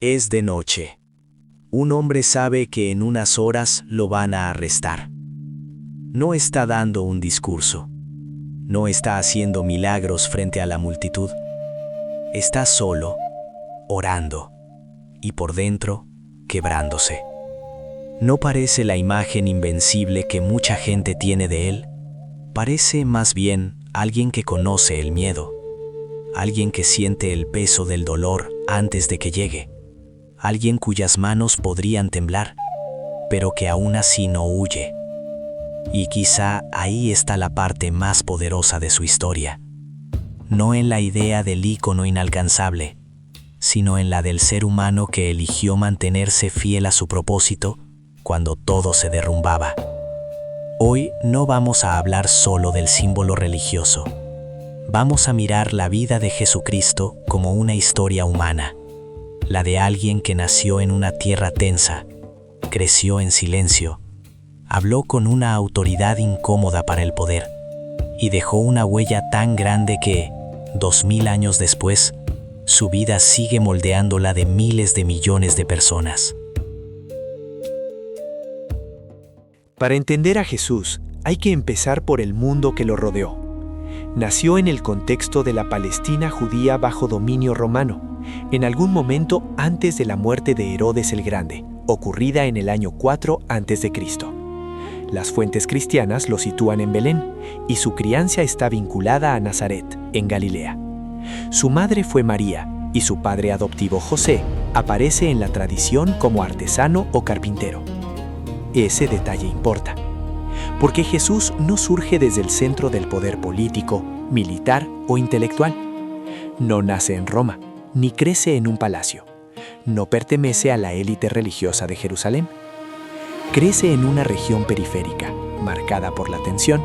Es de noche. Un hombre sabe que en unas horas lo van a arrestar. No está dando un discurso. No está haciendo milagros frente a la multitud. Está solo, orando, y por dentro, quebrándose. No parece la imagen invencible que mucha gente tiene de él. Parece más bien alguien que conoce el miedo. Alguien que siente el peso del dolor antes de que llegue. Alguien cuyas manos podrían temblar, pero que aún así no huye. Y quizá ahí está la parte más poderosa de su historia. No en la idea del ícono inalcanzable, sino en la del ser humano que eligió mantenerse fiel a su propósito cuando todo se derrumbaba. Hoy no vamos a hablar solo del símbolo religioso. Vamos a mirar la vida de Jesucristo como una historia humana. La de alguien que nació en una tierra tensa, creció en silencio, habló con una autoridad incómoda para el poder y dejó una huella tan grande que, 2000 años después, su vida sigue moldeando la de miles de millones de personas. Para entender a Jesús, hay que empezar por el mundo que lo rodeó. Nació en el contexto de la Palestina judía bajo dominio romano, en algún momento antes de la muerte de Herodes el Grande, ocurrida en el año 4 a.C. Las fuentes cristianas lo sitúan en Belén, y su crianza está vinculada a Nazaret, en Galilea. Su madre fue María, y su padre adoptivo José aparece en la tradición como artesano o carpintero. Ese detalle importa, porque Jesús no surge desde el centro del poder político, militar o intelectual. No nace en Roma, ni crece en un palacio. No pertenece a la élite religiosa de Jerusalén. Crece en una región periférica, marcada por la tensión,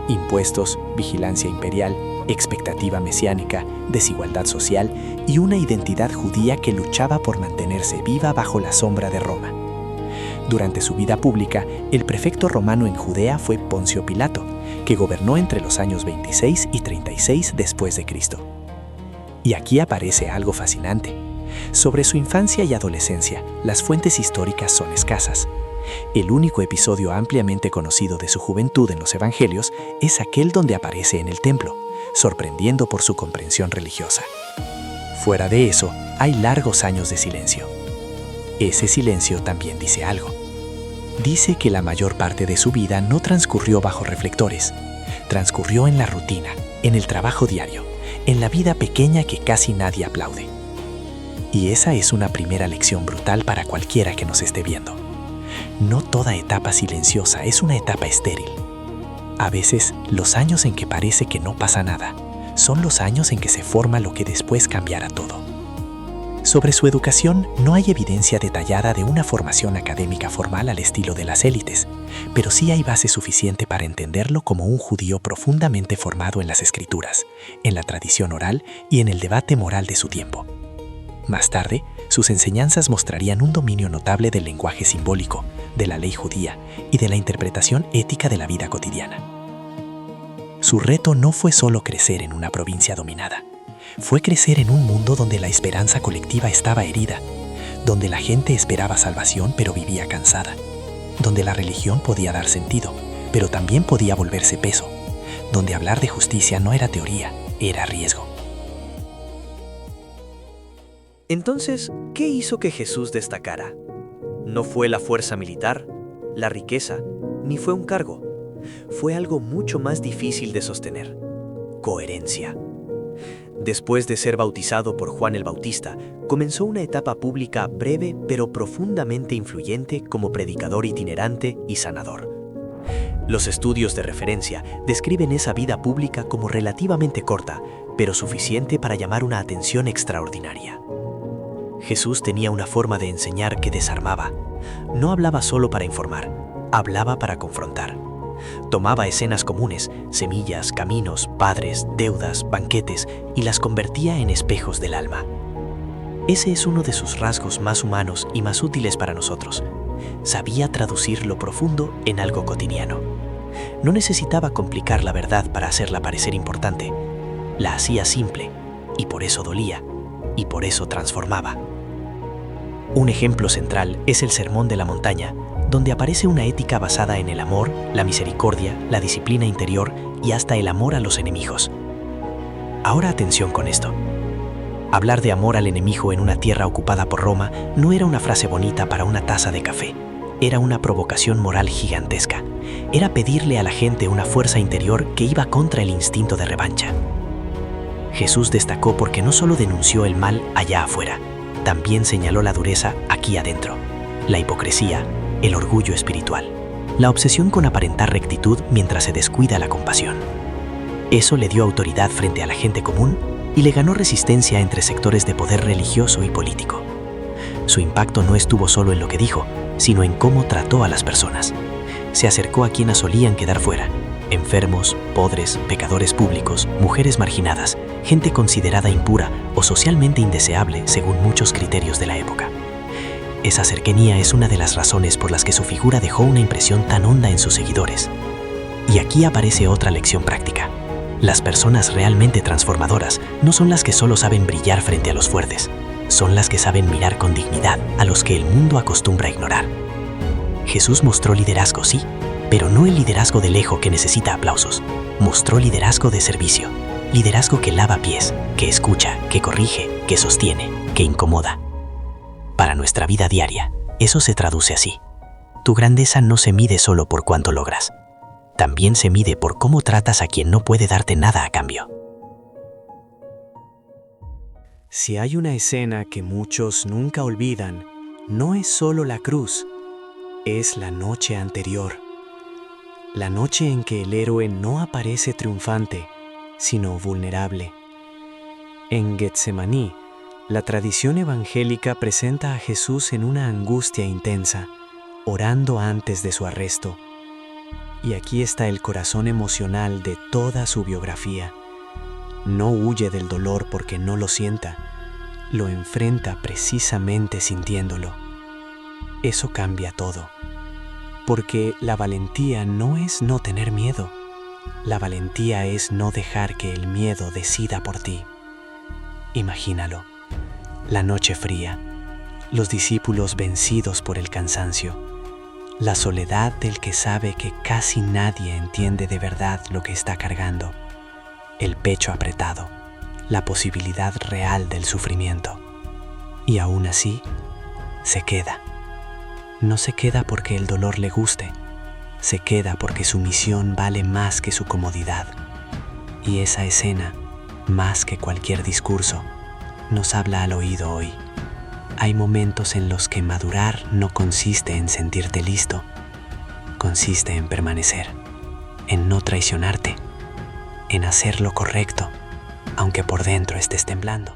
impuestos, vigilancia imperial, expectativa mesiánica, desigualdad social y una identidad judía que luchaba por mantenerse viva bajo la sombra de Roma. Durante su vida pública, el prefecto romano en Judea fue Poncio Pilato, que gobernó entre los años 26 y 36 después de Cristo. Y aquí aparece algo fascinante. Sobre su infancia y adolescencia, las fuentes históricas son escasas. El único episodio ampliamente conocido de su juventud en los evangelios es aquel donde aparece en el templo, sorprendiendo por su comprensión religiosa. Fuera de eso, hay largos años de silencio. Ese silencio también dice algo. Dice que la mayor parte de su vida no transcurrió bajo reflectores. Transcurrió en la rutina, en el trabajo diario, en la vida pequeña que casi nadie aplaude. Y esa es una primera lección brutal para cualquiera que nos esté viendo. No toda etapa silenciosa es una etapa estéril. A veces, los años en que parece que no pasa nada son los años en que se forma lo que después cambiará todo. Sobre su educación no hay evidencia detallada de una formación académica formal al estilo de las élites, pero sí hay base suficiente para entenderlo como un judío profundamente formado en las escrituras, en la tradición oral y en el debate moral de su tiempo. Más tarde, sus enseñanzas mostrarían un dominio notable del lenguaje simbólico, de la ley judía y de la interpretación ética de la vida cotidiana. Su reto no fue solo crecer en una provincia dominada. Fue crecer en un mundo donde la esperanza colectiva estaba herida, donde la gente esperaba salvación pero vivía cansada, donde la religión podía dar sentido, pero también podía volverse peso, donde hablar de justicia no era teoría, era riesgo. Entonces, ¿qué hizo que Jesús destacara? No fue la fuerza militar, la riqueza, ni fue un cargo. Fue algo mucho más difícil de sostener: coherencia. Después de ser bautizado por Juan el Bautista, comenzó una etapa pública breve pero profundamente influyente como predicador itinerante y sanador. Los estudios de referencia describen esa vida pública como relativamente corta, pero suficiente para llamar una atención extraordinaria. Jesús tenía una forma de enseñar que desarmaba. No hablaba solo para informar, hablaba para confrontar. Tomaba escenas comunes, semillas, caminos, padres, deudas, banquetes, y las convertía en espejos del alma. Ese es uno de sus rasgos más humanos y más útiles para nosotros. Sabía traducir lo profundo en algo cotidiano. No necesitaba complicar la verdad para hacerla parecer importante. La hacía simple, y por eso dolía, y por eso transformaba. Un ejemplo central es el Sermón de la Montaña, donde aparece una ética basada en el amor, la misericordia, la disciplina interior y hasta el amor a los enemigos. Ahora atención con esto. Hablar de amor al enemigo en una tierra ocupada por Roma no era una frase bonita para una taza de café. Era una provocación moral gigantesca. Era pedirle a la gente una fuerza interior que iba contra el instinto de revancha. Jesús destacó porque no solo denunció el mal allá afuera, también señaló la dureza aquí adentro, la hipocresía, el orgullo espiritual, la obsesión con aparentar rectitud mientras se descuida la compasión. Eso le dio autoridad frente a la gente común y le ganó resistencia entre sectores de poder religioso y político. Su impacto no estuvo solo en lo que dijo, sino en cómo trató a las personas. Se acercó a quienes solían quedar fuera: enfermos, podres, pecadores públicos, mujeres marginadas, gente considerada impura o socialmente indeseable según muchos criterios de la época. Esa cercanía es una de las razones por las que su figura dejó una impresión tan honda en sus seguidores. Y aquí aparece otra lección práctica. Las personas realmente transformadoras no son las que solo saben brillar frente a los fuertes, son las que saben mirar con dignidad a los que el mundo acostumbra a ignorar. Jesús mostró liderazgo, sí, pero no el liderazgo del ego que necesita aplausos. Mostró liderazgo de servicio, liderazgo que lava pies, que escucha, que corrige, que sostiene, que incomoda. Para nuestra vida diaria, eso se traduce así. Tu grandeza no se mide solo por cuánto logras. También se mide por cómo tratas a quien no puede darte nada a cambio. Si hay una escena que muchos nunca olvidan, no es solo la cruz, es la noche anterior. La noche en que el héroe no aparece triunfante, sino vulnerable. En Getsemaní, la tradición evangélica presenta a Jesús en una angustia intensa, orando antes de su arresto. Y aquí está el corazón emocional de toda su biografía. No huye del dolor porque no lo sienta, lo enfrenta precisamente sintiéndolo. Eso cambia todo, porque la valentía no es no tener miedo. La valentía es no dejar que el miedo decida por ti. Imagínalo, la noche fría, los discípulos vencidos por el cansancio, la soledad del que sabe que casi nadie entiende de verdad lo que está cargando, el pecho apretado, la posibilidad real del sufrimiento. Y aún así, se queda. No se queda porque el dolor le guste, se queda porque su misión vale más que su comodidad. Y esa escena, más que cualquier discurso, nos habla al oído hoy. Hay momentos en los que madurar no consiste en sentirte listo, consiste en permanecer, en no traicionarte, en hacer lo correcto, aunque por dentro estés temblando.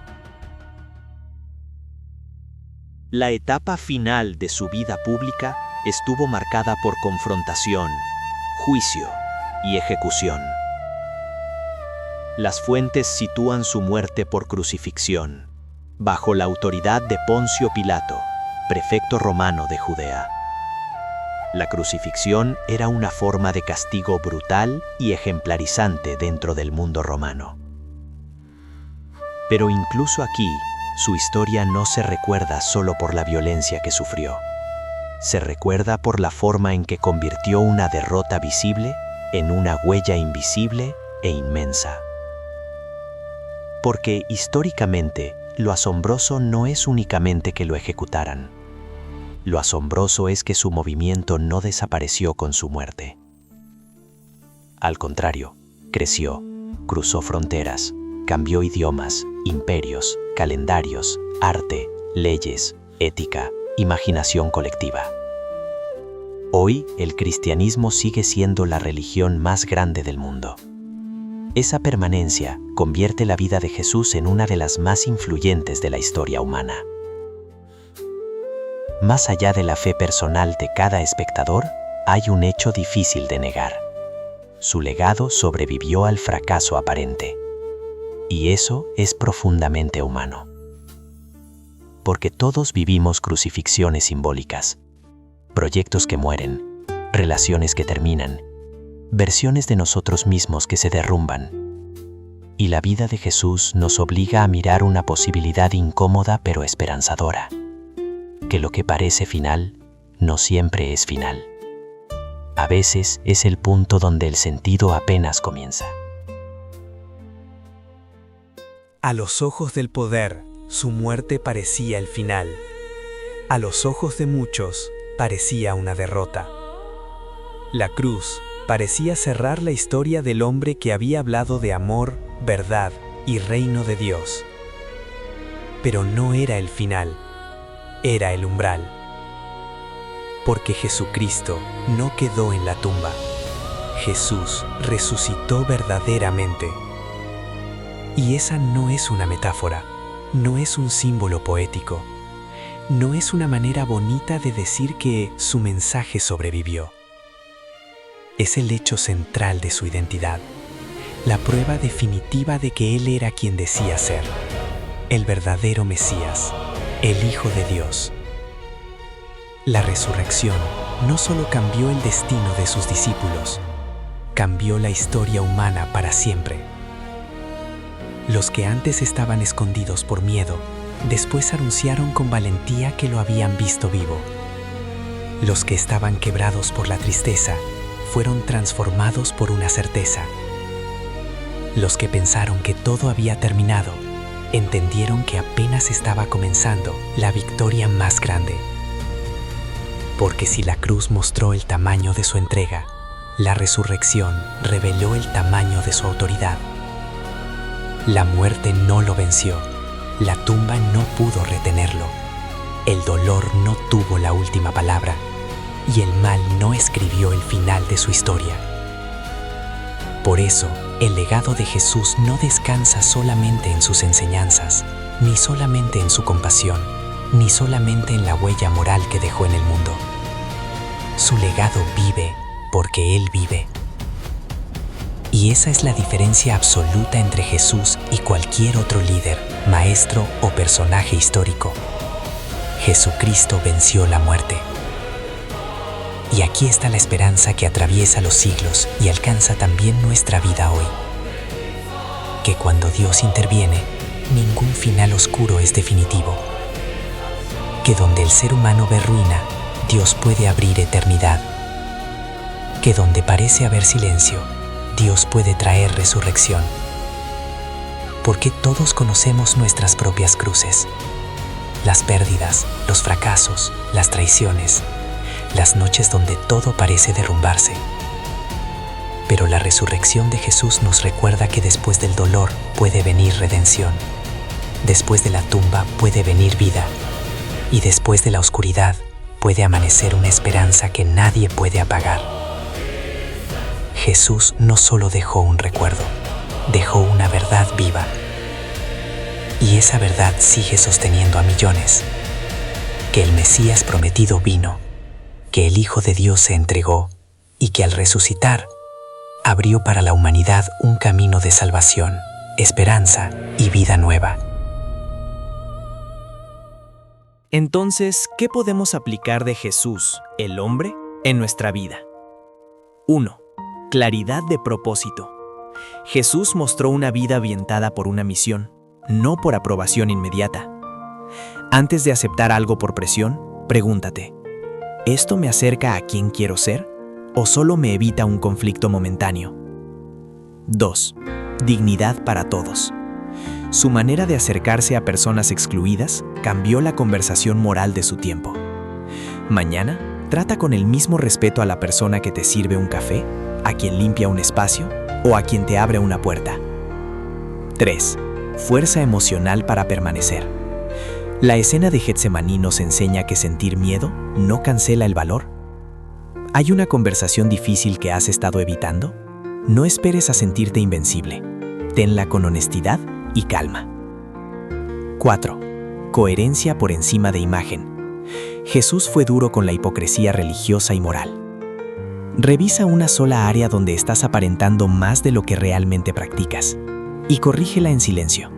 La etapa final de su vida pública estuvo marcada por confrontación, juicio y ejecución. Las fuentes sitúan su muerte por crucifixión, bajo la autoridad de Poncio Pilato, prefecto romano de Judea. La crucifixión era una forma de castigo brutal y ejemplarizante dentro del mundo romano. Pero incluso aquí, su historia no se recuerda solo por la violencia que sufrió. Se recuerda por la forma en que convirtió una derrota visible en una huella invisible e inmensa. Porque históricamente, lo asombroso no es únicamente que lo ejecutaran. Lo asombroso es que su movimiento no desapareció con su muerte. Al contrario, creció, cruzó fronteras, cambió idiomas, imperios, calendarios, arte, leyes, ética, imaginación colectiva. Hoy, el cristianismo sigue siendo la religión más grande del mundo. Esa permanencia convierte la vida de Jesús en una de las más influyentes de la historia humana. Más allá de la fe personal de cada espectador, hay un hecho difícil de negar. Su legado sobrevivió al fracaso aparente. Y eso es profundamente humano. Porque todos vivimos crucifixiones simbólicas, proyectos que mueren, relaciones que terminan, versiones de nosotros mismos que se derrumban. Y la vida de Jesús nos obliga a mirar una posibilidad incómoda pero esperanzadora. que lo que parece final no siempre es final. A veces es el punto donde el sentido apenas comienza. A los ojos del poder, su muerte parecía el final. A los ojos de muchos, parecía una derrota. La cruz parecía cerrar la historia del hombre que había hablado de amor, verdad y reino de Dios. Pero no era el final, era el umbral. Porque Jesucristo no quedó en la tumba. Jesús resucitó verdaderamente. Y esa no es una metáfora, no es un símbolo poético, no es una manera bonita de decir que su mensaje sobrevivió. Es el hecho central de su identidad, la prueba definitiva de que Él era quien decía ser, el verdadero Mesías, el Hijo de Dios. La resurrección no solo cambió el destino de sus discípulos, cambió la historia humana para siempre. Los que antes estaban escondidos por miedo, después anunciaron con valentía que lo habían visto vivo. Los que estaban quebrados por la tristeza, fueron transformados por una certeza. Los que pensaron que todo había terminado, entendieron que apenas estaba comenzando la victoria más grande. Porque si la cruz mostró el tamaño de su entrega, la resurrección reveló el tamaño de su autoridad. La muerte no lo venció, la tumba no pudo retenerlo, el dolor no tuvo la última palabra y el mal no escribió el final de su historia. Por eso, el legado de Jesús no descansa solamente en sus enseñanzas, ni solamente en su compasión, ni solamente en la huella moral que dejó en el mundo. Su legado vive porque Él vive. Y esa es la diferencia absoluta entre Jesús y cualquier otro líder, maestro o personaje histórico. Jesucristo venció la muerte. Y aquí está la esperanza que atraviesa los siglos y alcanza también nuestra vida hoy. Que cuando Dios interviene, ningún final oscuro es definitivo. Que donde el ser humano ve ruina, Dios puede abrir eternidad. Que donde parece haber silencio, Dios puede traer resurrección. Porque todos conocemos nuestras propias cruces. Las pérdidas, los fracasos, las traiciones, las noches donde todo parece derrumbarse. Pero la resurrección de Jesús nos recuerda que después del dolor puede venir redención. Después de la tumba puede venir vida. Y después de la oscuridad puede amanecer una esperanza que nadie puede apagar. Jesús no solo dejó un recuerdo, dejó una verdad viva. Y esa verdad sigue sosteniendo a millones. Que el Mesías prometido vino, que el Hijo de Dios se entregó y que al resucitar, abrió para la humanidad un camino de salvación, esperanza y vida nueva. Entonces, ¿qué podemos aplicar de Jesús, el hombre, en nuestra vida? 1. Claridad de propósito. Jesús mostró una vida orientada por una misión, no por aprobación inmediata. Antes de aceptar algo por presión, pregúntate, ¿esto me acerca a quien quiero ser o solo me evita un conflicto momentáneo? 2. Dignidad para todos. Su manera de acercarse a personas excluidas cambió la conversación moral de su tiempo. Mañana, trata con el mismo respeto a la persona que te sirve un café, a quien limpia un espacio o a quien te abre una puerta. 3. Fuerza emocional para permanecer. La escena de Getsemaní nos enseña que sentir miedo no cancela el valor. ¿Hay una conversación difícil que has estado evitando? No esperes a sentirte invencible. Tenla con honestidad y calma. 4. Coherencia por encima de imagen. Jesús fue duro con la hipocresía religiosa y moral. Revisa una sola área donde estás aparentando más de lo que realmente practicas y corrígela en silencio.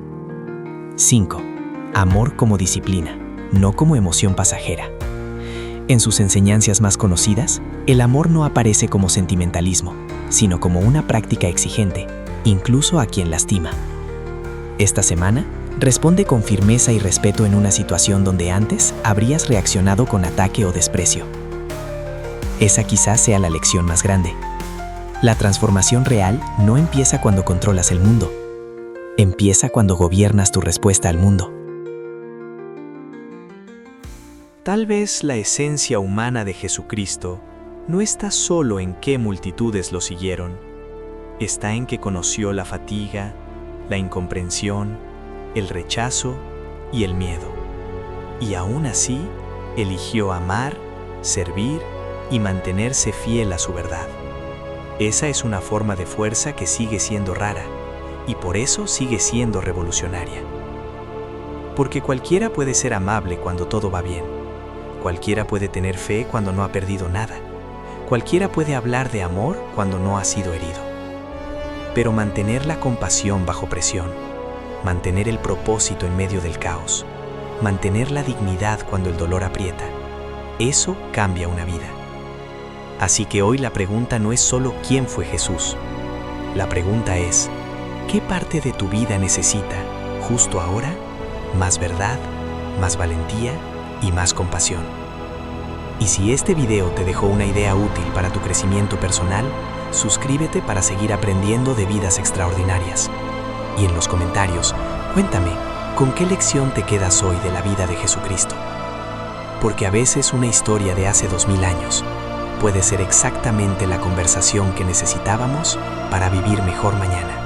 5. Amor como disciplina, no como emoción pasajera. En sus enseñanzas más conocidas, el amor no aparece como sentimentalismo, sino como una práctica exigente, incluso a quien lastima. Esta semana, Responde con firmeza y respeto en una situación donde antes habrías reaccionado con ataque o desprecio. Esa quizás sea la lección más grande. La transformación real no empieza cuando controlas el mundo. Empieza cuando gobiernas tu respuesta al mundo. Tal vez la esencia humana de Jesucristo no está solo en qué multitudes lo siguieron, está en que conoció la fatiga, la incomprensión, el rechazo y el miedo. Y aún así, eligió amar, servir y mantenerse fiel a su verdad. Esa es una forma de fuerza que sigue siendo rara y por eso sigue siendo revolucionaria. Porque cualquiera puede ser amable cuando todo va bien. Cualquiera puede tener fe cuando no ha perdido nada. Cualquiera puede hablar de amor cuando no ha sido herido. Pero mantener la compasión bajo presión, mantener el propósito en medio del caos, mantener la dignidad cuando el dolor aprieta, eso cambia una vida. Así que hoy la pregunta no es solo quién fue Jesús. La pregunta es, ¿qué parte de tu vida necesita, justo ahora, más verdad, más valentía y más compasión? Y si este video te dejó una idea útil para tu crecimiento personal, suscríbete para seguir aprendiendo de vidas extraordinarias. Y en los comentarios, cuéntame, ¿con qué lección te quedas hoy de la vida de Jesucristo? Porque a veces una historia de hace 2000 años puede ser exactamente la conversación que necesitábamos para vivir mejor mañana.